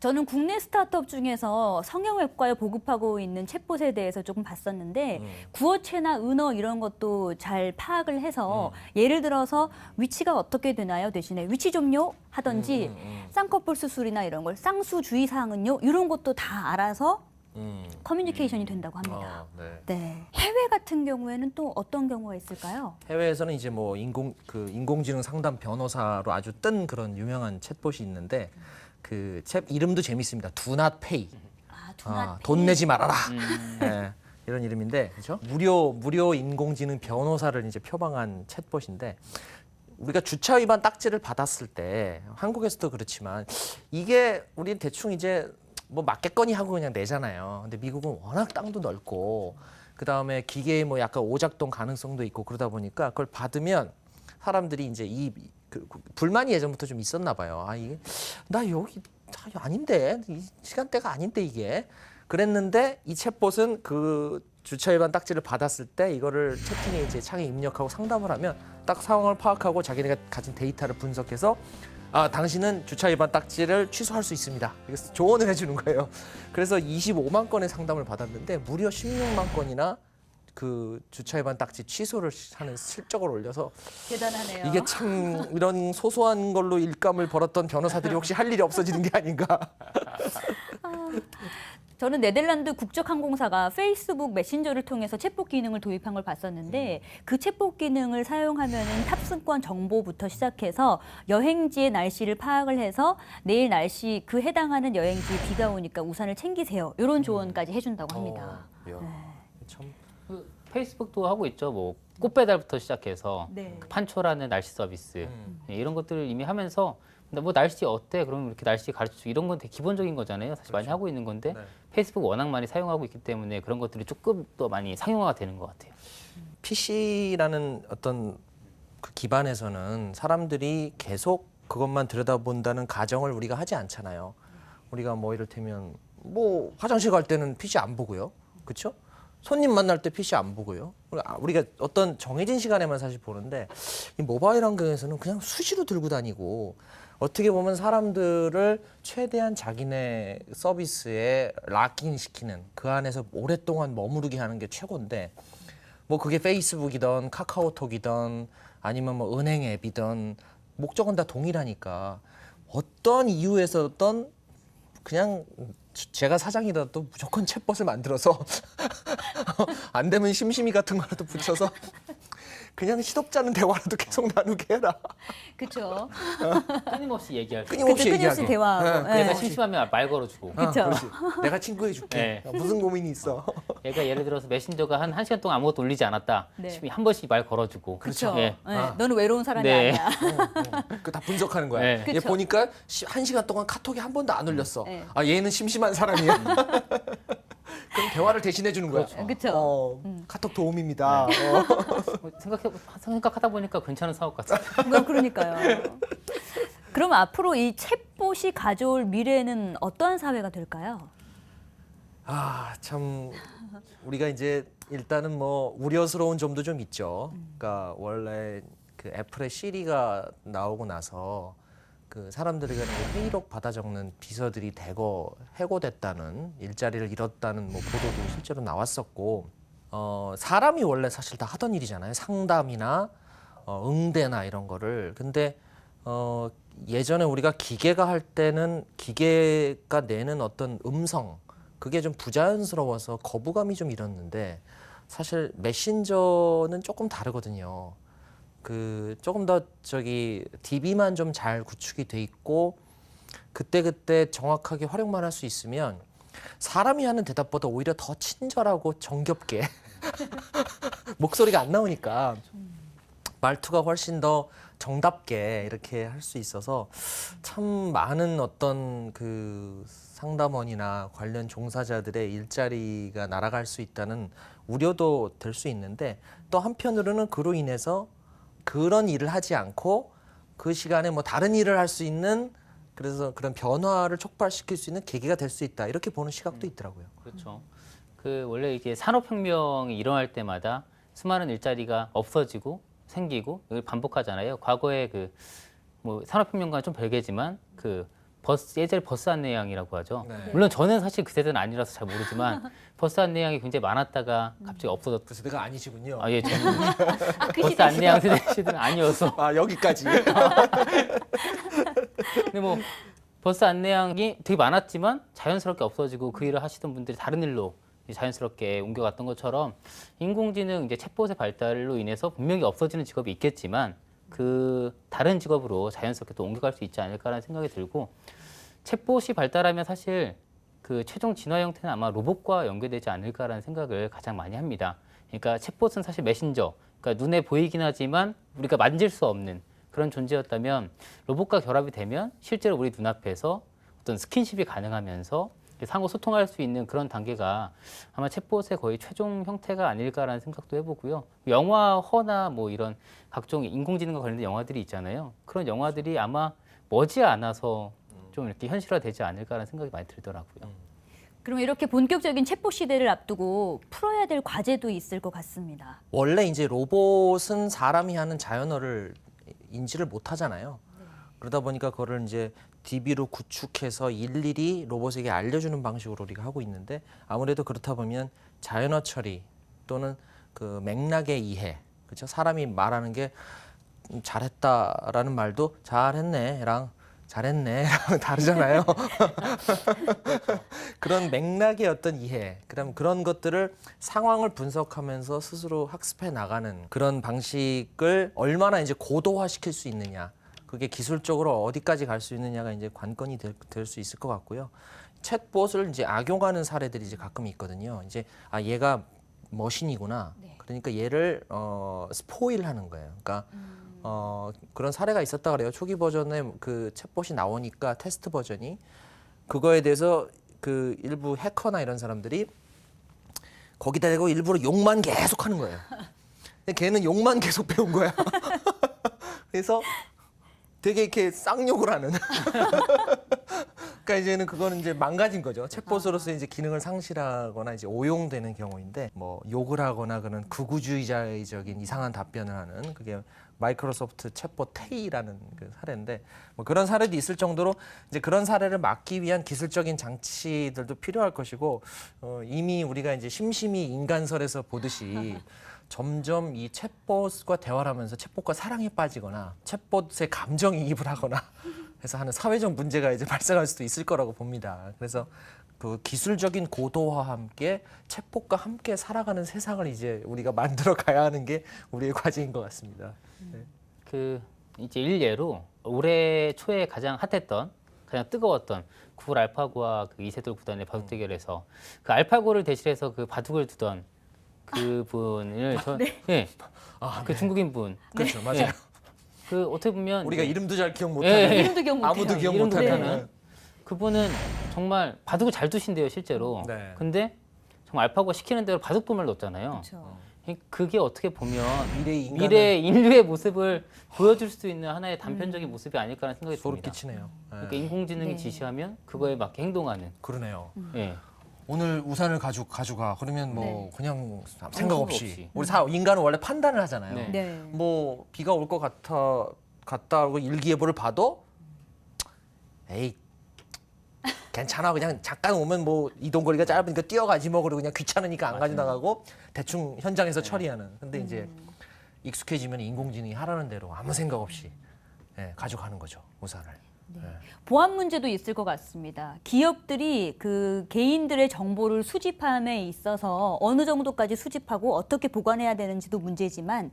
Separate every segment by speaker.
Speaker 1: 저는 국내 스타트업 중에서 성형외과에 보급하고 있는 챗봇에 대해서 조금 봤었는데 구어체나 은어 이런 것도 잘 파악을 해서 예를 들어서 위치가 어떻게 되나요? 대신에 위치 좀요 하던지 쌍꺼풀 수술이나 이런 걸 쌍수 주의 사항은요 이런 것도 다 알아서 커뮤니케이션이 된다고 합니다. 네. 해외 같은 경우에는 또 어떤 경우가 있을까요?
Speaker 2: 해외에서는 이제 뭐 인공지능 상담 변호사로 아주 뜬 그런 유명한 챗봇이 있는데 그 챗 이름도 재밌습니다. Do not pay. 돈 내지 말아라. 네, 이런 이름인데 그렇죠? 무료 인공지능 변호사를 이제 표방한 챗봇인데 우리가 주차 위반 딱지를 받았을 때 한국에서도 그렇지만 이게 우리 대충 이제 뭐 맞겠거니 하고 그냥 내잖아요. 근데 미국은 워낙 땅도 넓고 그다음에 기계에 뭐 약간 오작동 가능성도 있고 그러다 보니까 그걸 받으면 사람들이 이제 그 불만이 예전부터 좀 있었나 봐요. 아 이게 나 여기 아닌데 이 시간대가 아닌데 이게 그랬는데 이 챗봇은 그 주차 위반 딱지를 받았을 때 이거를 채팅에 이제 창에 입력하고 상담을 하면 딱 상황을 파악하고 자기네가 가진 데이터를 분석해서 아, 당신은 주차 위반 딱지를 취소할 수 있습니다. 그래서 조언을 해주는 거예요. 그래서 25만 건의 상담을 받았는데 무려 16만 건이나 그 주차 위반 딱지 취소를 하는 실적을 올려서
Speaker 1: 대단하네요.
Speaker 2: 이게 참 이런 소소한 걸로 일감을 벌었던 변호사들이 혹시 할 일이 없어지는 게 아닌가.
Speaker 1: 저는 네덜란드 국적항공사가 페이스북 메신저를 통해서 챗봇 기능을 도입한 걸 봤었는데 그 챗봇 기능을 사용하면은 탑승권 정보부터 시작해서 여행지의 날씨를 파악을 해서 내일 날씨 그 해당하는 여행지에 비가 오니까 우산을 챙기세요. 이런 조언까지 해준다고 합니다.
Speaker 2: 참.
Speaker 3: 그 페이스북도 하고 있죠. 뭐 꽃배달부터 시작해서
Speaker 1: 네.
Speaker 3: 그 판초라는 날씨 서비스 네, 이런 것들을 이미 하면서 근데 뭐 날씨 어때? 그러면 이렇게 날씨 가르쳐주고 이런 건 되게 기본적인 거잖아요. 사실 많이 하고 있는 건데
Speaker 2: 네.
Speaker 3: 페이스북 워낙 많이 사용하고 있기 때문에 그런 것들이 조금 더 많이 상용화가 되는 것 같아요.
Speaker 2: PC라는 어떤 그 기반에서는 사람들이 계속 그것만 들여다본다는 가정을 우리가 하지 않잖아요. 우리가 뭐 이를테면 뭐 화장실 갈 때는 PC 안 보고요. 그렇죠? 손님 만날 때 PC 안 보고요. 우리가 어떤 정해진 시간에만 사실 보는데 이 모바일 환경에서는 그냥 수시로 들고 다니고 어떻게 보면 사람들을 최대한 자기네 서비스에 락인시키는 그 안에서 오랫동안 머무르게 하는 게 최고인데 뭐 그게 페이스북이든 카카오톡이든 아니면 뭐 은행 앱이든 목적은 다 동일하니까 어떤 이유에서든 그냥 제가 사장이라도 무조건 챗봇을 만들어서 안 되면 심심이 같은 거라도 붙여서 그냥 시덥잖은 대화라도 계속 나누게 해라.
Speaker 1: 그렇죠.
Speaker 3: 끊임없이 얘기할 수
Speaker 2: 끊임없이
Speaker 1: 끊임없이
Speaker 2: 얘기하게.
Speaker 1: 대화하고.
Speaker 2: 네,
Speaker 3: 내가 심심하면 말 걸어주고
Speaker 1: 그렇죠.
Speaker 2: 그렇지. 내가 친구해줄게.
Speaker 3: 네.
Speaker 2: 무슨 고민이 있어.
Speaker 3: 얘가 예를 들어서 메신저가 한 1시간 동안 아무것도 올리지 않았다.
Speaker 1: 네.
Speaker 3: 한 번씩 말 걸어주고
Speaker 1: 그렇죠.
Speaker 3: 예.
Speaker 1: 너는 외로운 사람이
Speaker 3: 네.
Speaker 1: 아니야.
Speaker 2: 그 다 분석하는 거야.
Speaker 3: 네.
Speaker 2: 얘
Speaker 1: 그쵸.
Speaker 2: 보니까 1시간 동안 카톡이 한 번도 안 올렸어.
Speaker 1: 네.
Speaker 2: 아 얘는 심심한 사람이야. 그럼 대화를 대신해 주는 거야.
Speaker 1: 그렇죠.
Speaker 2: 카톡 도움입니다.
Speaker 3: 뭐 생각하다 보니까 괜찮은 사업 같아요.
Speaker 1: 그러니까요. 그럼 앞으로 이 챗봇이 가져올 미래는 어떠한 사회가 될까요?
Speaker 2: 아, 참 우리가 이제 일단은 뭐 우려스러운 점도 좀 있죠. 그러니까 원래 그 애플의 시리가 나오고 나서 그 사람들이 그냥 회의록 받아 적는 비서들이 대거 해고됐다는 일자리를 잃었다는 뭐 보도도 실제로 나왔었고 사람이 원래 사실 다 하던 일이잖아요. 상담이나 응대나 이런 거를. 근데 예전에 우리가 기계가 할 때는 기계가 내는 어떤 음성 그게 좀 부자연스러워서 거부감이 좀 일었는데 사실 메신저는 조금 다르거든요. 그 조금 더 DB만 좀 잘 구축이 돼 있고 그때그때 정확하게 활용만 할 수 있으면 사람이 하는 대답보다 오히려 더 친절하고 정겹게 목소리가 안 나오니까 말투가 훨씬 더 정답게 이렇게 할 수 있어서 참 많은 어떤 그 상담원이나 관련 종사자들의 일자리가 날아갈 수 있다는 우려도 될 수 있는데 또 한편으로는 그로 인해서 그런 일을 하지 않고 그 시간에 뭐 다른 일을 할 수 있는 그래서 그런 변화를 촉발시킬 수 있는 계기가 될 수 있다 이렇게 보는 시각도 있더라고요.
Speaker 3: 그렇죠. 그 원래 이게 산업혁명이 일어날 때마다 수많은 일자리가 없어지고 생기고 이걸 반복하잖아요. 과거에 그 뭐 산업혁명과는 좀 별개지만 그 예전에 버스 안내양이라고 하죠.
Speaker 2: 네.
Speaker 3: 물론 저는 사실 그 세대는 아니라서 잘 모르지만 버스 안내양이 굉장히 많았다가 갑자기 없어졌.
Speaker 2: 그 세대가 아니시군요.
Speaker 3: 아, 예, 저는
Speaker 1: 그
Speaker 3: 버스
Speaker 1: 시대
Speaker 3: 안내양 세대는 아니어서.
Speaker 2: 아 여기까지.
Speaker 3: 근데 뭐 버스 안내양이 되게 많았지만 자연스럽게 없어지고 그 일을 하시던 분들이 다른 일로 이제 자연스럽게 옮겨갔던 것처럼 인공지능 이제 챗봇의 발달로 인해서 분명히 없어지는 직업이 있겠지만 그 다른 직업으로 자연스럽게 또 옮겨갈 수 있지 않을까라는 생각이 들고 챗봇이 발달하면 사실 그 최종 진화 형태는 아마 로봇과 연결되지 않을까라는 생각을 가장 많이 합니다. 그러니까 챗봇은 사실 메신저, 그러니까 눈에 보이긴 하지만 우리가 만질 수 없는 그런 존재였다면 로봇과 결합이 되면 실제로 우리 눈앞에서 어떤 스킨십이 가능하면서 상호 소통할 수 있는 그런 단계가 아마 챗봇의 거의 최종 형태가 아닐까라는 생각도 해보고요. 영화 허나 뭐 이런 각종 인공지능과 관련된 영화들이 있잖아요. 그런 영화들이 아마 머지않아서 좀 이렇게 현실화되지 않을까라는 생각이 많이 들더라고요.
Speaker 1: 그럼 이렇게 본격적인 챗봇 시대를 앞두고 풀어야 될 과제도 있을 것 같습니다.
Speaker 2: 원래 이제 로봇은 사람이 하는 자연어를 인지를 못 하잖아요. 그러다 보니까 그거를 이제 DB로 구축해서 일일이 로봇에게 알려주는 방식으로 우리가 하고 있는데 아무래도 그렇다 보면 자연어 처리 또는 그 맥락의 이해, 그렇죠? 사람이 말하는 게 잘했다라는 말도 잘했네랑 잘했네랑 다르잖아요. 그런 맥락의 어떤 이해, 그다음 그런 것들을 상황을 분석하면서 스스로 학습해 나가는 그런 방식을 얼마나 이제 고도화시킬 수 있느냐. 그게 기술적으로 어디까지 갈 수 있느냐가 이제 관건이 될 수 있을 것 같고요. 챗봇을 이제 악용하는 사례들이 이제 가끔 있거든요. 이제 아 얘가 머신이구나.
Speaker 1: 네.
Speaker 2: 그러니까 얘를 스포일하는 거예요. 그러니까 그런 사례가 있었다 그래요. 초기 버전에 그 챗봇이 나오니까 테스트 버전이 그거에 대해서 그 일부 해커나 이런 사람들이 거기다 대고 일부러 욕만 계속 하는 거예요. 근데 걔는 욕만 계속 배운 거야. 그래서 되게 이렇게 쌍욕을 하는. 그러니까 이제는 그거는 이제 망가진 거죠. 챗봇으로서 이제 기능을 상실하거나 이제 오용되는 경우인데 뭐 욕을 하거나 그런 극우주의자적인 이상한 답변을 하는 그게 마이크로소프트 챗봇 테이라는 그 사례인데 뭐 그런 사례도 있을 정도로 이제 그런 사례를 막기 위한 기술적인 장치들도 필요할 것이고 이미 우리가 이제 심심히 인간설에서 보듯이 점점 이 챗봇과 대화를 하면서 챗봇과 사랑에 빠지거나 챗봇의 감정이입을 하거나 해서 하는 사회적 문제가 이제 발생할 수도 있을 거라고 봅니다. 그래서 그 기술적인 고도화와 함께 챗봇과 함께 살아가는 세상을 이제 우리가 만들어 가야 하는 게 우리의 과제인 것 같습니다. 네.
Speaker 3: 그 이제 일례로 올해 초에 가장 핫했던 가장 뜨거웠던 구글 알파고와 그 이세돌 구단의 바둑 대결에서 그 알파고를 대신해서 그 바둑을 두던 그 분을 예, 그 중국인 분.
Speaker 2: 그렇죠, 맞아요.
Speaker 3: 예. 그 어떻게 보면
Speaker 2: 우리가 이름도 잘 기억
Speaker 3: 예,
Speaker 2: 못하는
Speaker 3: 예.
Speaker 1: 이름도 기억 못해요.
Speaker 2: 아무도 기억
Speaker 3: 이름도
Speaker 2: 못하는
Speaker 3: 못하는 그분은 정말 바둑을 잘 두신대요 실제로.
Speaker 2: 네.
Speaker 3: 근데 정말 알파고가 시키는 대로 바둑돌만 넣었잖아요.
Speaker 1: 그렇죠.
Speaker 3: 그게 어떻게 보면
Speaker 2: 미래
Speaker 3: 미래 인류의 모습을 보여줄 수 있는 하나의 단편적인 모습이 아닐까라는 생각이
Speaker 2: 소름
Speaker 3: 듭니다.
Speaker 2: 끼치네요. 네.
Speaker 3: 그러니까 인공지능이
Speaker 1: 네.
Speaker 3: 지시하면 그거에 맞게 행동하는.
Speaker 2: 그러네요.
Speaker 3: 예.
Speaker 2: 오늘 우산을 가져가 그러면 뭐
Speaker 1: 네.
Speaker 2: 그냥 생각
Speaker 3: 생각
Speaker 2: 없이
Speaker 3: 없이.
Speaker 2: 우리 인간은 원래 판단을 하잖아요.
Speaker 3: 네.
Speaker 1: 네.
Speaker 2: 뭐 비가 올 것 같다고 일기예보를 봐도 에이 괜찮아 그냥 잠깐 오면 뭐 이동 거리가 짧으니까 뛰어가지 뭐 그러고 그냥 귀찮으니까 안 가져나가고 대충 현장에서 처리하는. 근데 이제 익숙해지면 인공지능이 하라는 대로 아무 생각 없이 가져가는 거죠 우산을.
Speaker 1: 보안 문제도 있을 것 같습니다. 기업들이 그 개인들의 정보를 수집함에 있어서 어느 정도까지 수집하고 어떻게 보관해야 되는지도 문제지만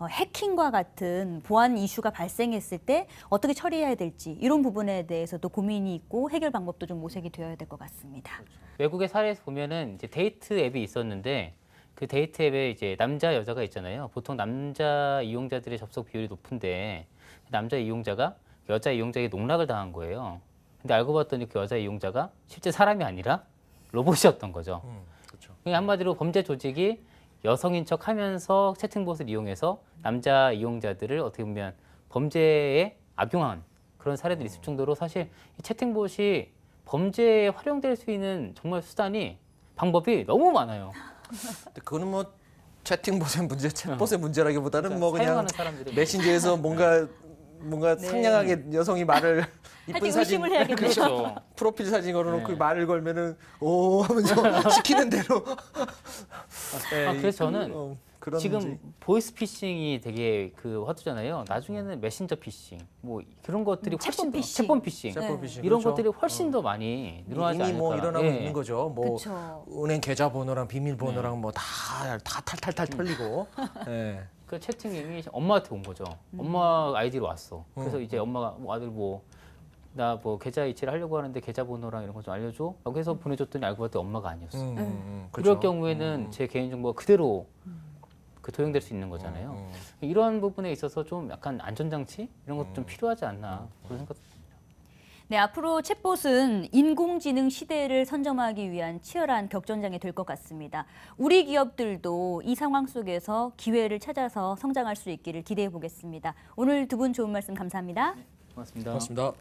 Speaker 1: 해킹과 같은 보안 이슈가 발생했을 때 어떻게 처리해야 될지 이런 부분에 대해서도 고민이 있고 해결 방법도 좀 모색이 되어야 될 것 같습니다.
Speaker 3: 외국의 사례에서 보면은 이제 데이트 앱이 있었는데 그 데이트 앱에 이제 남자 여자가 있잖아요. 보통 남자 이용자들의 접속 비율이 높은데 남자 이용자가 여자 이용자에게 농락을 당한 거예요. 근데 알고 봤더니 그 여자 이용자가 실제 사람이 아니라 로봇이었던 거죠.
Speaker 2: 그렇죠.
Speaker 3: 그러니까 한마디로 범죄 조직이 여성인 척하면서 채팅봇을 이용해서 남자 이용자들을 어떻게 보면 범죄에 악용한 그런 사례들이 있을 정도로 사실 이 채팅봇이 범죄에 활용될 수 있는 정말 방법이 너무 많아요.
Speaker 2: 근데 그거는 뭐 채팅봇의 문제, 챗봇의 문제라기보다는 뭐 그냥
Speaker 3: 사용하는 사람들이
Speaker 2: 메신저에서 뭔가 뭔가
Speaker 1: 네.
Speaker 2: 상냥하게 여성이 말을 이쁜
Speaker 1: 살짝
Speaker 2: 사진
Speaker 1: 의심을 해야겠네요.
Speaker 3: 그렇죠.
Speaker 2: 프로필 사진 걸어놓고
Speaker 3: 네.
Speaker 2: 말을 걸면은 오 하면서 시키는 대로. 네,
Speaker 3: 그래서 저는
Speaker 2: 그런
Speaker 3: 지금
Speaker 2: 문제.
Speaker 3: 보이스피싱이 되게 그 화두잖아요. 나중에는 메신저 피싱, 뭐 그런 것들이 훨씬
Speaker 1: 채폰
Speaker 3: 더-
Speaker 1: 피싱.
Speaker 3: 채폰 피싱.
Speaker 1: 네.
Speaker 2: 세포 피싱,
Speaker 3: 이런
Speaker 2: 그렇죠.
Speaker 3: 것들이 훨씬 더 많이 늘어나지
Speaker 2: 이미
Speaker 3: 않을까.
Speaker 2: 뭐 일어나고
Speaker 3: 예.
Speaker 2: 있는 거죠. 뭐
Speaker 1: 그쵸.
Speaker 2: 은행 계좌번호랑 비밀번호랑 뭐 다 탈탈탈 털리고. 예.
Speaker 3: 그 채팅이 엄마한테 온 거죠. 엄마 아이디로 왔어. 그래서 이제 엄마가 뭐 아들 뭐 나 뭐 계좌 이체를 하려고 하는데 계좌번호랑 이런 거 좀 알려줘. 라고 해서 보내줬더니 알고 봤더니 엄마가 아니었어.
Speaker 2: 그렇죠.
Speaker 3: 이럴 경우에는 제 개인정보가 그대로 그 도용될 수 있는 거잖아요. 이런 부분에 있어서 좀 약간 안전장치 이런 것도 좀 필요하지 않나 그런 생각.
Speaker 1: 네, 앞으로 챗봇은 인공지능 시대를 선점하기 위한 치열한 격전장이 될 것 같습니다. 우리 기업들도 이 상황 속에서 기회를 찾아서 성장할 수 있기를 기대해 보겠습니다. 오늘 두 분 좋은 말씀 감사합니다.
Speaker 3: 고맙습니다.
Speaker 2: 고맙습니다.